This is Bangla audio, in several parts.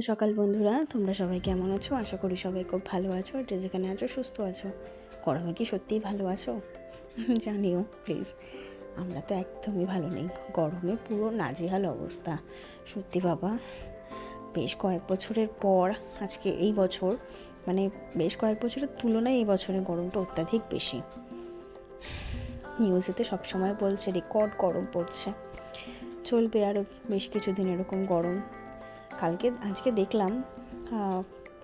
সকাল বন্ধুরা, তোমরা সবাই কেমন আছো? আশা করি সবাই খুব ভালো আছো, আর যেখানে আছো সুস্থ আছো। গরমে কি সত্যিই ভালো আছো? জানিও প্লিজ। আমরা তো একদমই ভালো নেই, গরমে পুরো নাজেহাল অবস্থা। সত্যি বাবা, বেশ কয়েক বছরের পর আজকে এই বছর, মানে বেশ কয়েক বছরের তুলনায় এই বছরে গরমটা অত্যাধিক বেশি। নিউজেতে সবসময় বলছে রেকর্ড গরম পড়ছে, চলবে আরও বেশ কিছুদিন এরকম গরম। আজকে দেখলাম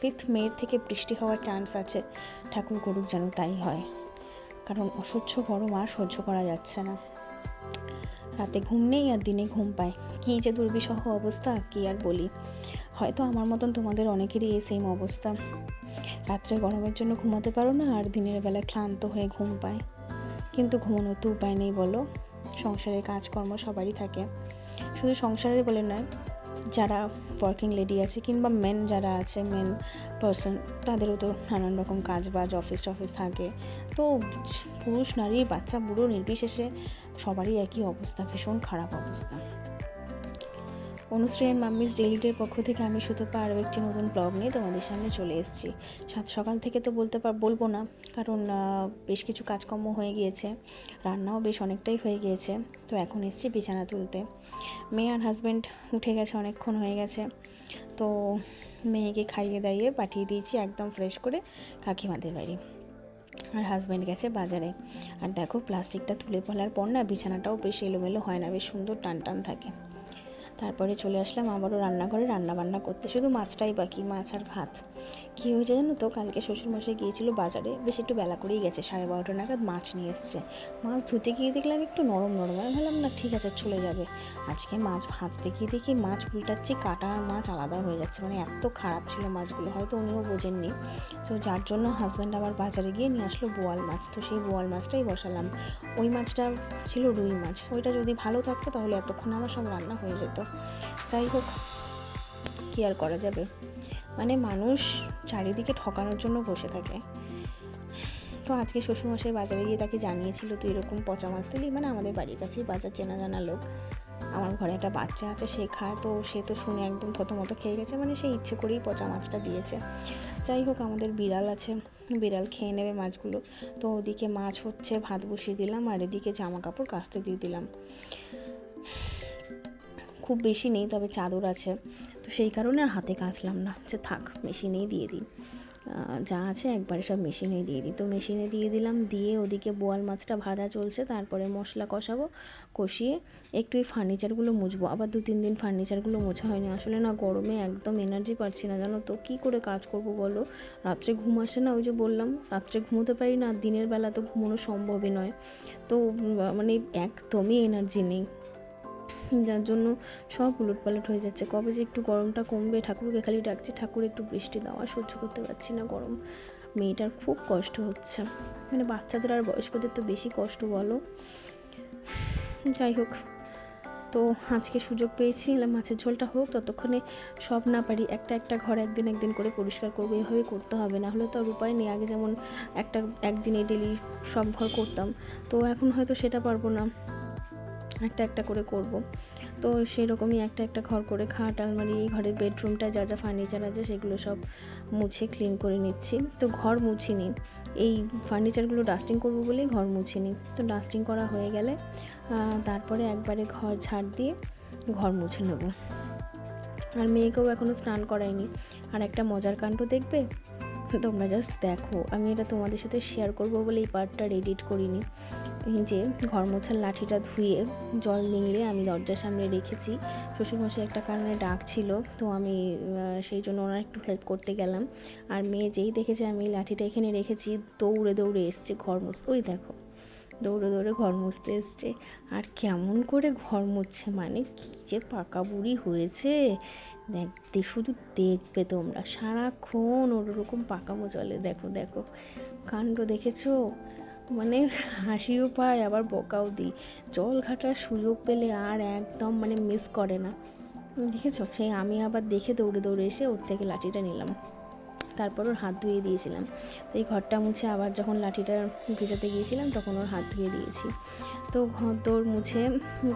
5 মে থেকে বৃষ্টি হওয়ার চান্স আছে। ঠাকুর করুক যেন তাই হয়, কারণ অসহ্য গরম আর সহ্য করা যাচ্ছে না। রাতে ঘুম নেই আর দিনে ঘুম পায়, কী যে দুর্বিষহ অবস্থা, কী আর বলি। হয়তো আমার মতন তোমাদের অনেকেরই এই সেম অবস্থা। রাত্রে গরমের জন্য ঘুমাতে পারো না, আর দিনের বেলা ক্লান্ত হয়ে ঘুম পায়। কিন্তু ঘুমানোর তো উপায় নেই বলো। সংসারের কাজকর্ম সবারই থাকে, শুধু সংসারের বলে নয়, যারা ওয়ার্কিং লেডি আছে কিংবা মেন যারা আছে, মেন পার্সন, তাদেরও তো নানান রকম কাজ বাজ অফিস থাকে। তো পুরুষ নারী বাচ্চা বুড়ো নির্বিশেষে সবারই একই অবস্থা, ভীষণ খারাপ অবস্থা। অনুশ্রী মাম্মিস ডেইলিডের পক্ষ থেকে আমি সুতপা আরও একটি নতুন ব্লগ নিয়ে তোমাদের সামনে চলে এসেছি। সকাল থেকে তো বলবো না, কারণ বেশ কিছু কাজকর্ম হয়ে গিয়েছে, রান্নাও বেশ অনেকটাই হয়ে গিয়েছে। তো এখন এসেছি বিছানা তুলতে। মেয়ে আর হাজব্যান্ড উঠে গেছে, অনেকক্ষণ হয়ে গেছে। তো মেয়েকে খাইয়ে দাইয়ে পাঠিয়ে দিয়েছি একদম ফ্রেশ করে কাকিমাদের বাড়ি, আর হাজব্যান্ড গেছে বাজারে। আর দেখো, প্লাস্টিকটা তুলে ফেলার পর না বিছানাটাও বেশ এলোমেলো হয় না, বেশ সুন্দর টান টান থাকে। তারপরে চলে আসলাম আবারও রান্নাঘরে রান্নাবান্না করতে, শুধু মাছটাই বাকি, মাছ আর ভাত। কী হয়েছে জানো তো, কালকে শ্বশুরমশাই গিয়েছিল বাজারে, বেশ একটু বেলা করেই গেছে, 12:30 নাগাদ মাছ নিয়ে এসছে। মাছ ধুতে গিয়ে দেখলাম একটু নরম নরম, আমি ভাবলাম না ঠিক আছে চলে যাবে। আজকে মাছ ভাজতে গিয়ে দেখি মাছ উল্টাচ্ছি, কাটা মাছ আলাদা হয়ে যাচ্ছে, মানে এত খারাপ ছিল মাছগুলো, হয়তো উনিও বোঝেননি। তো যার জন্য হাজব্যান্ড আবার বাজারে গিয়ে নিয়ে আসলো বোয়াল মাছ, তো সেই বোয়াল মাছটাই বসালাম। ওই মাছটা ছিল রুই মাছ, ওইটা যদি ভালো থাকতো তাহলে এতক্ষণ আমার সব রান্না হয়ে যেত। যাই হোক, কী আর করা যাবে, মানে মানুষ চারিদিকে ঠকানোর জন্য বসে থাকে। তো আজকে শ্বশুরমশাই বাজারে গিয়ে তাকে জানিয়েছিল তুই এরকম পচা মাছ দিলি, মানে আমাদের বাড়ির কাছেই বাজার, চেনা জানা লোক। আমার ঘরে একটা বাচ্চা আছে, সে খায়, তো সে তো শুনে একদম থতমতো খেয়ে গেছে, মানে সে ইচ্ছে করেই পচা মাছটা দিয়েছে। যাই হোক, আমাদের বিড়াল আছে, বিড়াল খেয়ে নেবে মাছগুলো। তো ওদিকে মাছ হচ্ছে, ভাত বসিয়ে দিলাম, আর এদিকে জামা কাপড় কাচতে দিয়ে দিলাম। খুব বেশি নেই, তবে চাদর আছে, তো সেই কারণে আর হাতে কাচলাম না, যে থাক মেশিনেই দিয়ে দিই, যা আছে একবারে সব মেশিনেই দিয়ে দিই। তো মেশিনে দিয়ে দিলাম, দিয়ে ওদিকে বোয়াল মাছটা ভাজা চলছে, তারপরে মশলা কষাবো, কষিয়ে একটু এই ফার্নিচারগুলো মুছবো। আবার 2-3 দিন ফার্নিচারগুলো মোছা হয়নি, আসলে না গরমে একদম এনার্জি পাচ্ছি না জানো তো, কী করে কাজ করব বলো। রাত্রে ঘুম আসে না, ওই যে বললাম রাত্রে ঘুমোতে পারি না, দিনের বেলা তো ঘুমোনো সম্ভবই নয়। তো মানে একদমই এনার্জি নেই, যার জন্য সব উলটপালট হয়ে যাচ্ছে। কবে যে একটু গরমটা কমবে, ঠাকুরকে খালি ডাকছি ঠাকুর একটু বৃষ্টি দাও, আর সহ্য করতে পারছি না গরম। মেয়েটার খুব কষ্ট হচ্ছে, মানে বাচ্চাদের আর বয়স্কদের তো বেশি কষ্ট বলো। যাই হোক, তো আজকে সুযোগ পেয়েছি, মাছের ঝোলটা হোক, ততক্ষণে সব না পারি একটা ঘর একদিন করে পরিষ্কার করবো, এভাবে করতে হবে, না হলে তো আর উপায় নেই। আগে যেমন একদিনে ডেলি সব ঘর করতাম, তো এখন হয়তো সেটা পারবো না, একটা করে করব। তো সেরকমই একটা ঘর করে খাট আলমারি, এই ঘরের বেডরুমটা যা যা ফার্নিচার আছে সেগুলো সব মুছে ক্লিন করে নিচ্ছি। তো ঘর মুছিনি, এই ফার্নিচারগুলো ডাস্টিং করব বলেই ঘর মুছিনি। তো ডাস্টিং করা হয়ে গেলে তারপরে একবারে ঘর ঝাড় দিয়ে ঘর মুছে নেব। আর মেয়েকেও এখনও স্নান করাইনি। আর একটা মজার কাণ্ড দেখবে, তোমরা জাস্ট দেখো, আমি এটা তোমাদের সাথে শেয়ার করবো বলে এই পার্টটা এডিট করিনি। এই যে ঘর মোছার লাঠিটা ধুয়ে জল নিংড়ে আমি দরজার সামনে রেখেছি, শ্বশুরমশাই একটা কারণে ডাকছিল, তো আমি সেই জন্য ওনার একটু হেল্প করতে গেলাম। আর মেয়ে যেই দেখেছে আমি লাঠিটা এখানে রেখেছি, দৌড়ে এসছে ঘর মুছতে, ওই দেখো দৌড়ে ঘর মুছতে এসছে। আর কেমন করে ঘর মুছছে, মানে কী যে পাকা বুড়ি হয়েছে, শুধু দেখবে তোমরা, সারাক্ষণ ওরকম পাকামো চলে। দেখো কাণ্ড দেখেছো, মানে হাসিও পায় আবার বকাও দিই। জল ঘাটার সুযোগ পেলে আর একদম মানে মিস করে না, দেখেছো। সেই আমি আবার দেখে দৌড়ে এসে ওর থেকে লাঠিটা নিলাম। তারপর ওর হাত ধুয়ে দিয়েছিলাম। তো এই ঘরটা মুছে আবার যখন লাঠিটা ভেজাতে গিয়েছিলাম তখন ওর হাত ধুয়ে দিয়েছি। তো ঘর দৌড় মুছে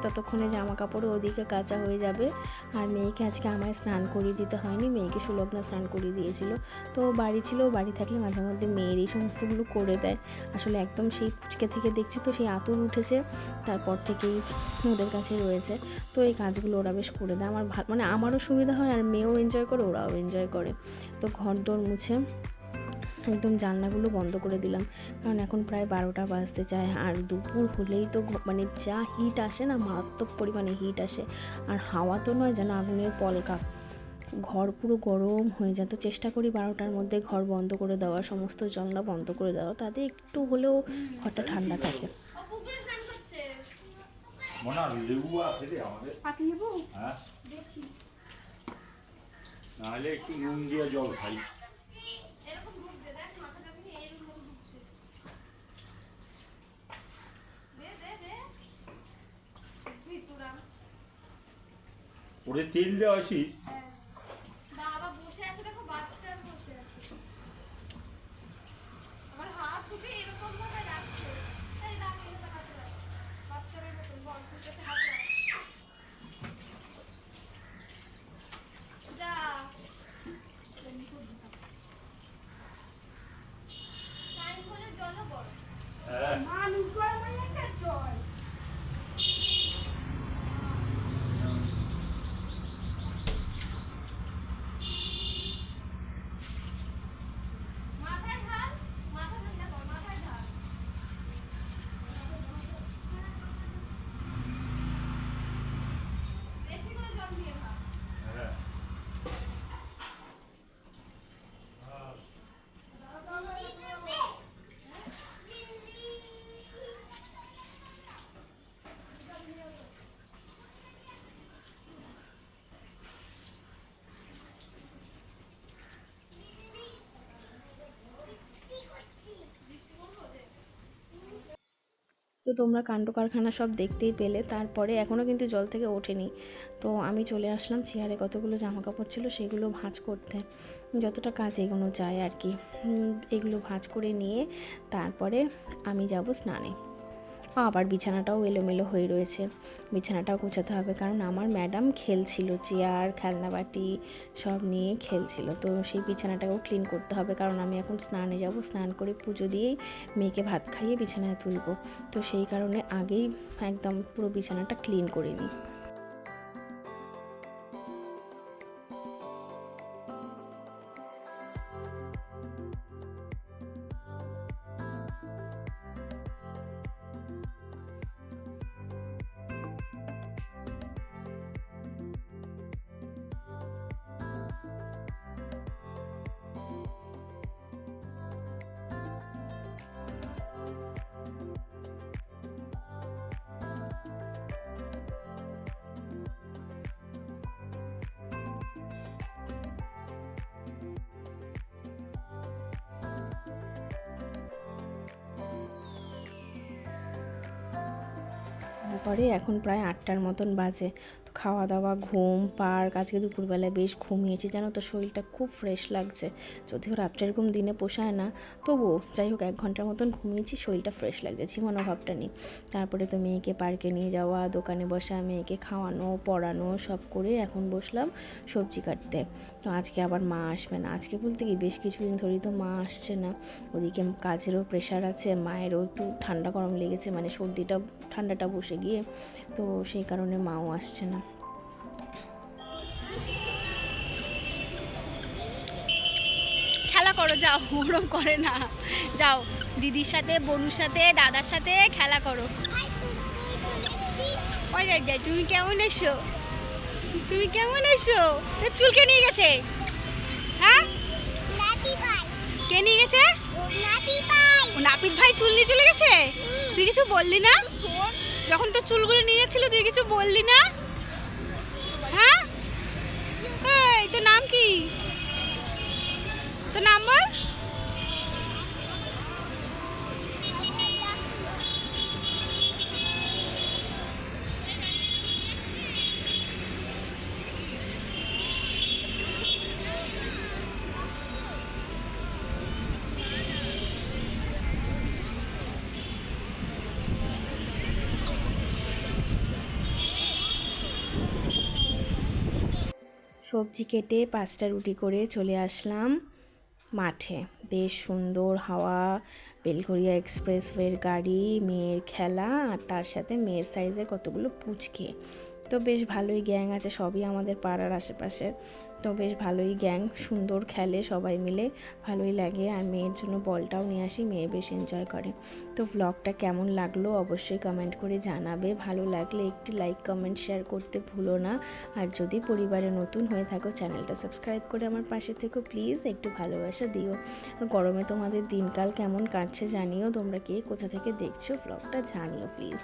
ততক্ষণে জামা কাপড় ওদিকে কাচা হয়ে যাবে। আর মেয়েকে আজকে আমায় স্নান করিয়ে দিতে হয়নি, মেয়েকে সুলগ্না স্নান করিয়ে দিয়েছিল। তো বাড়ি ছিল, বাড়ি থাকলে মাঝে মধ্যে মেয়ের এই সমস্তগুলো করে দেয়। আসলে একদম সেই পুচকে থেকে দেখছি তো সেই আতর উঠেছে, তারপর থেকেই ওদের কাছে রয়েছে। তো এই কাজগুলো ওরা বেশ করে দেয়, আমার মানে আমারও সুবিধা হয় আর মেয়েও এনজয় করে, ওরাও এনজয় করে। তো ঘর দৌড় মুছে একদম জানলাগুলো বন্ধ করে দিলাম, কারণ এখন প্রায় 12টা বাজতে যায়। আর দুপুর হলেই তো মানে যা হিট আসে না, মারাত্মক পরিমাণে হিট আসে। আর হাওয়া তো নয় যেন আগুনের পলকা, ঘর পুরো গরম হয়ে যায়। তো চেষ্টা করি 12টার মধ্যে ঘর বন্ধ করে দেওয়া, সমস্ত জানলা বন্ধ করে দেওয়া, তাতে একটু হলেও ঘরটা ঠান্ডা থাকে। নাহলে একটু নুন দিয়ে জল খাই। ওরে তেল দেওয়া আছে। বাবা বসে আছে, দেখো বাচ্চা বসে আছে, আমার হাত দুটো এরকম ভাবে রাখছে, এই দাও এটা হাতে রাখ, বাচ্চার মতো বল ফুটে হাত রাখ, যা টাইম হলে জল বড় মানুষ গরম হয়ে যাচ্ছে জল। তো তোমরা কাণ্ড কারখানা সব দেখতেই পেলে। তারপরে এখনও কিন্তু জল থেকে ওঠেনি, তো আমি চলে আসলাম চেয়ারে, কতগুলো জামা কাপড় ছিল সেগুলো ভাঁজ করতে, যতটা কাজ এগোনো যায় আর কি। এগুলো ভাঁজ করে নিয়ে তারপরে আমি যাব স্নানে। আবার বিছানাটাও এলোমেলো হয়ে রয়েছে, বিছানাটাও গোছাতে হবে, কারণ আমার ম্যাডাম খেলছিল, চেয়ার খেলনাবাটি সব নিয়ে খেলছিল। তো সেই বিছানাটাকেও ক্লিন করতে হবে, কারণ আমি এখন স্নানে যাব, স্নান করে পুজো দিয়েই মেয়েকে ভাত খাইয়ে বিছানায় তুলব। তো সেই কারণে আগেই একদম পুরো বিছানাটা ক্লিন করে নিই। তারপরে এখন প্রায় 8টার মতন বাজে। তো খাওয়া দাওয়া, ঘুম, পার্ক, আজকে দুপুরবেলায় বেশ ঘুমিয়েছি, জানো তো শরীরটা খুব ফ্রেশ লাগছে। যদিও রাত্রের ঘুম দিনে পোষায় না, তবুও যাই হোক 1 ঘন্টার মতন ঘুমিয়েছি, শরীরটা ফ্রেশ লাগছে, ঝিমানো ভাবটা নেই। তারপরে তো মেয়েকে পার্কে নিয়ে যাওয়া, দোকানে বসা, মেয়েকে খাওয়ানো পড়ানো সব করে এখন বসলাম সবজি কাটতে। তো আজকে আবার মা আসবে না, আজকে বলতে কি বেশ কিছুদিন ধরেই তো মা আসছে না। ওদিকে কাজেরও প্রেশার আছে, মায়েরও একটু ঠান্ডা গরম লেগেছে, মানে সর্দিটা ঠান্ডাটা বসে গিয়ে, তো সেই কারণে মাও আসছে না। খেলা করো, যাও, ওরম করে না, যাও দিদির সাথে, বনুর সাথে, দাদার সাথে খেলা করো। ওই যাই, তুমি কেমন এসো, তুমি কেমন এসো? চুলকে নিয়ে গেছে, হ্যাঁ কে নিয়ে গেছে? ও নাপিত ভাই চুল নিয়ে চলে গেছে। তুই কিছু বললি না যখন তোর চুলগুলো নিয়ে যাচ্ছিল, তুই কিছু বললি না? হ্যাঁ, এই তোর নাম কি? তোর নাম বল। সবজি কেটে 5টা রুটি করে চলে আসলাম মাঠে। বেশ সুন্দর হাওয়া, বেলঘরিয়া এক্সপ্রেসওয়ের গাড়ি, মেয়ের খেলা, আর তার সাথে মেয়ের সাইজের কতগুলো পুচকে। তো বেশ ভালোই গ্যাং আছে, সবই আমাদের পাড়ার আশেপাশের। তো বেশ ভালোই গ্যাং, সুন্দর খেলে সবাই মিলে, ভালোই লাগে। আর মেয়ের জন্য বলটাও নিয়ে আসি, মেয়ে বেশ এনজয় করে। তো ভ্লগটা কেমন লাগলো অবশ্যই কমেন্ট করে জানাবে। ভালো লাগলে একটি লাইক কমেন্ট শেয়ার করতে ভুলো না। আর যদি পরিবারে নতুন হয়ে থাকো চ্যানেলটা সাবস্ক্রাইব করে আমার পাশে থেকো প্লিজ, একটু ভালোবাসা দিও। আর গরমে তোমাদের দিনকাল কেমন কাটছে জানিও, তোমরা কে কোথা থেকে দেখছো ভ্লগটা জানিও প্লিজ।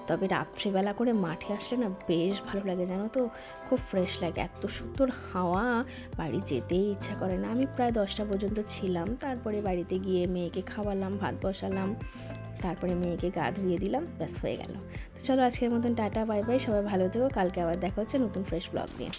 তবে রাত্রিবেলা করে মাঠে আসলে না বেশ ভালো লাগে, জানো তো, খুব ফ্রেশ লাগে, এত সুন্দর হাওয়া, বাড়ি যেতেই ইচ্ছা করে না। আমি প্রায় 10টা পর্যন্ত ছিলাম, তারপরে বাড়িতে গিয়ে মেয়েকে খাওয়ালাম, ভাত বসালাম, তারপরে মেয়েকে গা ধুয়ে দিলাম, ব্যাস হয়ে গেল। তো চলো আজকের মতন টাটা, বাই বাই, সবাই ভালো থেকো, কালকে আবার দেখা হচ্ছে নতুন ফ্রেশ ব্লগ নিয়ে।